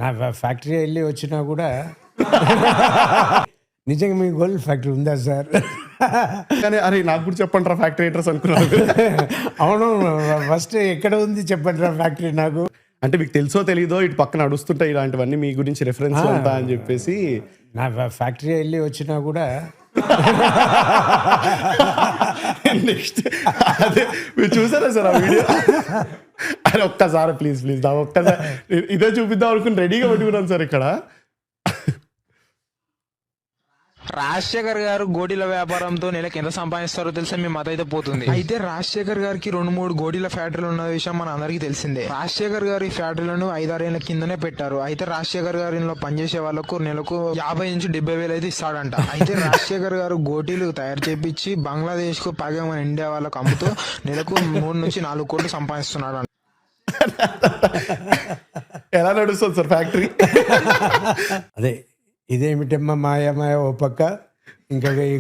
నా ఫ్యాక్టరీ వెళ్ళి వచ్చినా కూడా నిజంగా మీ గోల్డ్ ఫ్యాక్టరీ ఉందా సార్? కానీ అరే నాకు కూడా చెప్పండి రా ఫ్యాక్టరీ అడ్రస్ అనుకున్నాను. అవును, ఫస్ట్ ఎక్కడ ఉంది చెప్పండి రా ఫ్యాక్టరీ నాకు. అంటే మీకు తెలుసో తెలీదో ఇటు పక్కన నడుస్తుంటాయి ఇలాంటివన్నీ మీ గురించి రెఫరెన్స్ అంతా అని చెప్పేసి. నా ఫ్యాక్టరీ వెళ్ళి వచ్చినా కూడా నెక్స్ట్ అదే మీరు చూసారా సార్ ఆ వీడియో? అరే ఒక్కసారి ప్లీజ్ నా ఒక్కసారి ఇదే చూపిద్దాం అనుకుని రెడీగా పెట్టుకున్నాను సార్ ఇక్కడ. రాజశేఖర్ గారు గోడీల వ్యాపారంతో నెలకు ఎంత సంపాదిస్తారో తెలిసే మీ మత అయితే పోతుంది. అయితే రాజశేఖర్ గారికి 2-3 గోడీల ఫ్యాక్టరీలు ఉన్న విషయం మన అందరికీ తెలిసిందే. రాజశేఖర్ గారి ఫ్యాక్టరీలను 5-6 ఏళ్ల కిందనే పెట్టారు. అయితే రాజశేఖర్ గారిలో పనిచేసే వాళ్ళకు నెలకు 50 నుంచి 70 వేలు అయితే ఇస్తాడంట. అయితే రాజశేఖర్ గారు గోటీలు తయారు చేపించి బంగ్లాదేశ్ కు పైగా మన ఇండియా వాళ్ళకు అమ్ముతూ నెలకు 3 నుంచి 4 కోట్లు సంపాదిస్తున్నాడు. ఎలా నడుస్తుంది సార్ ఫ్యాక్టరీ? అదే ఇదేమిటమ్మా మాయ ఓ పక్క, ఇంకా ఈ